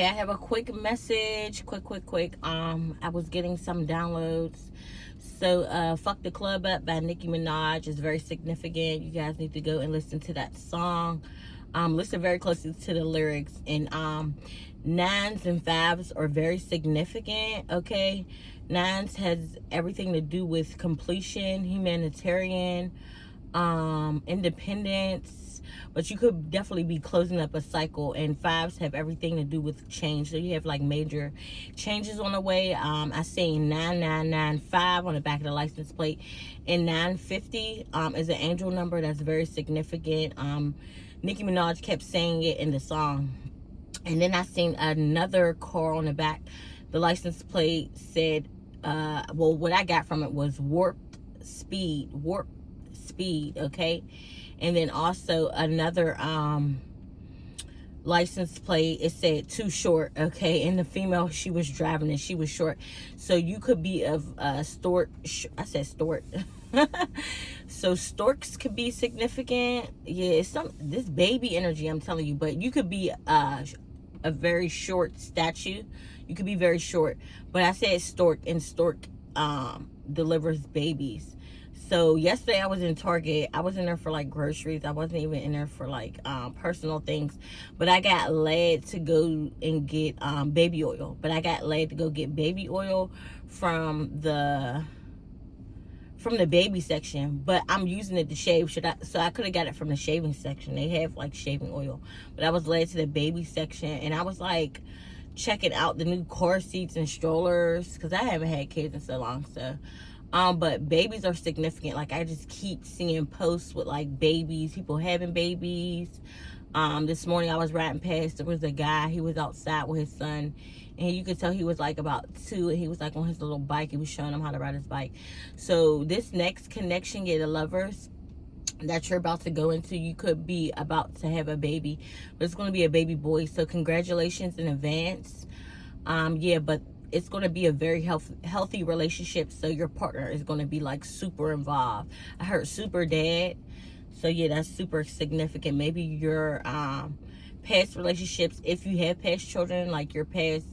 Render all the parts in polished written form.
I have a quick message. Quick. I was getting some downloads. So, Fuck the Club Up by Nicki Minaj is very significant. You guys need to go and listen to that song. Listen very closely to the lyrics. And nines and fives are very significant, okay? Nines has everything to do with completion, humanitarian, independence, but you could definitely be closing up a cycle. And fives have everything to do with change, so you have like major changes on the way. I see 9995 on the back of the license plate, and 950 is an angel number that's very significant. Nicki Minaj kept saying it in the song. And then I seen another car on the back. The license plate said, well, what I got from it was warp speed, okay? And then also another license plate, it said too short, okay? And the female, she was driving and she was short. So you could be of stork, I said stork. So storks could be significant. Yeah, it's this baby energy, I'm telling you. But you could be a very short statue. You could be very short. But I said stork, and stork delivers babies. So yesterday I was in Target. I was in there for like groceries. I wasn't even in there for like personal things. But I got led to go and get baby oil. But I got led to go get baby oil from the baby section. But I'm using it to shave. So I could have got it from the shaving section. They have like shaving oil. But I was led to the baby section, and I was like checking out the new car seats and strollers, because I haven't had kids in so long. So but babies are significant. Like, I just keep seeing posts with like babies, people having babies. This morning I was riding past, there was a guy, he was outside with his son, and you could tell he was like about 2, and he was like on his little bike. He was showing him how to ride his bike. So this next connection, the lovers that you're about to go into, you could be about to have a baby, but it's going to be a baby boy. So congratulations in advance. Yeah, but it's going to be a very healthy relationship. So your partner is going to be like super involved. I heard super dad. So yeah, that's super significant. Maybe your past relationships, if you have past children, like your past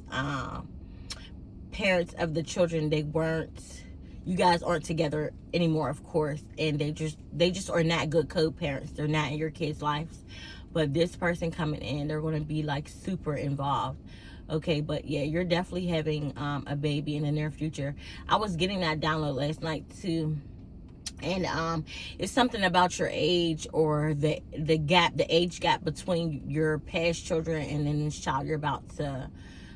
parents of the children, you guys aren't together anymore, of course, and they just are not good co-parents. They're not in your kids' lives. But this person coming in, they're going to be like super involved. Okay, but yeah, you're definitely having a baby in the near future. I was getting that download last night too. And it's something about your age, or the age gap between your past children and then this child you're about to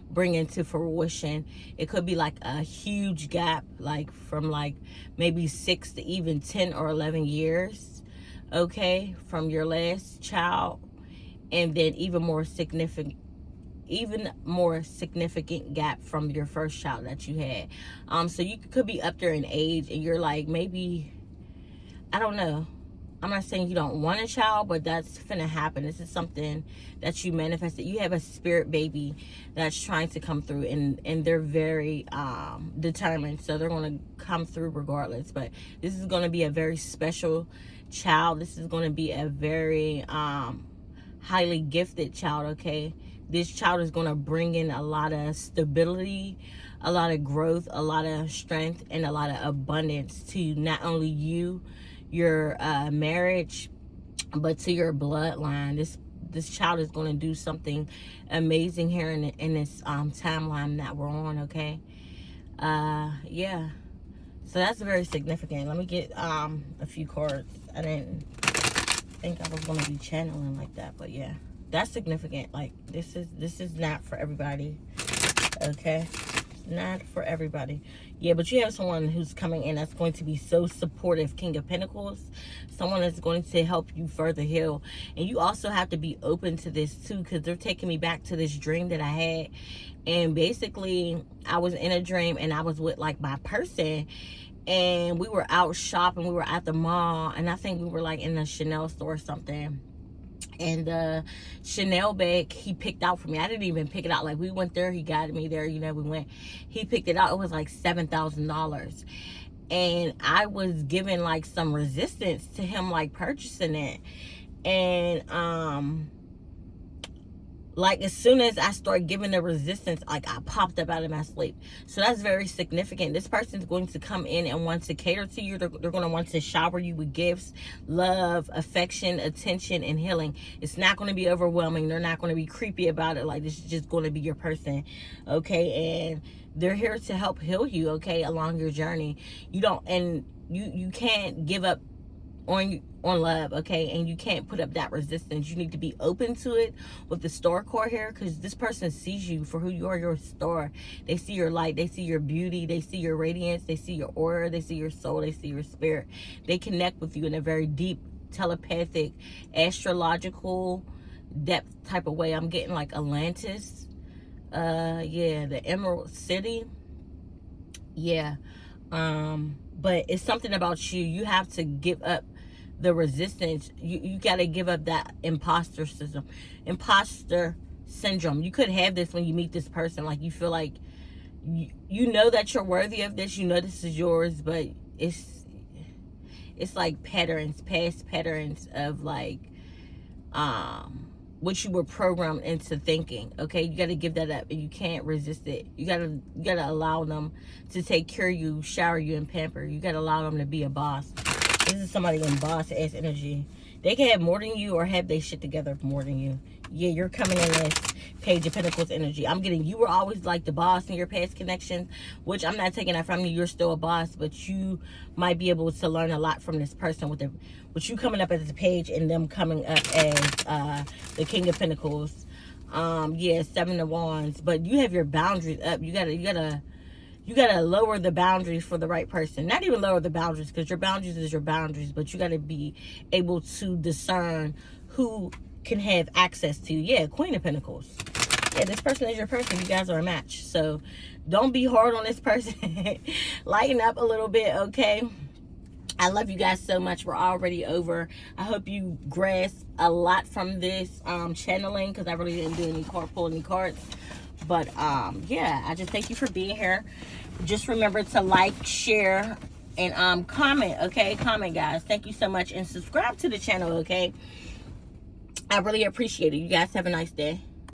bring into fruition. It could be like a huge gap, like from like maybe 6 to even 10 or 11 years, okay, from your last child. And then even more significant gap from your first child that you had. So you could be up there in age, and you're like, maybe, I don't know, I'm not saying you don't want a child, but that's finna happen. This is something that you manifested. You have a spirit baby that's trying to come through, and they're very determined, so they're going to come through regardless. But this is going to be a very special child. This is going to be a very highly gifted child, okay? This child is going to bring in a lot of stability, a lot of growth, a lot of strength, and a lot of abundance to not only you, your marriage, but to your bloodline. This child is going to do something amazing here in this timeline that we're on, okay? Yeah. So that's very significant. Let me get a few cards. I didn't think I was going to be channeling like that, but yeah. That's significant. Like, this is not for everybody, okay? Not for everybody. Yeah, but you have someone who's coming in that's going to be so supportive. King of Pentacles. Someone that's going to help you further heal. And you also have to be open to this too, because they're taking me back to this dream that I had. And basically, I was in a dream, and I was with like my person, and we were out shopping. We were at the mall, and I think we were like in a Chanel store or something. And the Chanel bag he picked out for me, I didn't even pick it out. Like, we went there, he got me there, you know, we went, he picked it out. It was like $7,000, and I was giving like some resistance to him like purchasing it. And Like, as soon as I start giving the resistance, like, I popped up out of my sleep. So that's very significant. This person's going to come in and want to cater to you. They're going to want to shower you with gifts, love, affection, attention, and healing. It's not going to be overwhelming. They're not going to be creepy about it. Like, this is just going to be your person, okay? And they're here to help heal you, okay, along your journey. You don't, and you can't give up on love, okay? And you can't put up that resistance. You need to be open to it with the Starr cord here, because this person sees you for who you are. You're a star. They see your light. They see your beauty. They see your radiance. They see your aura. They see your soul. They see your spirit. They connect with you in a very deep, telepathic, astrological depth type of way. I'm getting like Atlantis, yeah, the Emerald City, yeah. But it's something about you. You have to give up the resistance. You got to give up that imposter syndrome. You could have this when you meet this person. Like, you feel like you know that you're worthy of this. You know this is yours, but it's like patterns, past patterns of like what you were programmed into thinking, okay? You got to give that up, and you can't resist it. You got to allow them to take care of you, shower you, and pamper. You got to allow them to be a boss. This is somebody in boss-ass energy. They can have more than you, or have they shit together more than you. Yeah, you're coming in as Page of Pentacles energy. I'm getting, you were always like the boss in your past connections, which I'm not taking that from you. You're still a boss, but you might be able to learn a lot from this person with you coming up as the Page and them coming up as the King of Pentacles. Yeah, Seven of Wands. But you have your boundaries up. You gotta lower the boundaries for the right person. Not even lower the boundaries, because your boundaries is your boundaries, but you gotta be able to discern who can have access to you. Yeah, Queen of Pentacles. Yeah, this person is your person. You guys are a match. So don't be hard on this person. Lighten up a little bit, okay? I love you guys so much. We're already over. I hope you grasp a lot from this channeling, because I really didn't do any pull any cards. But yeah, I just thank you for being here. Just remember to like, share, and comment, okay? Comment, guys. Thank you so much. And subscribe to the channel, okay? I really appreciate it. You guys have a nice day.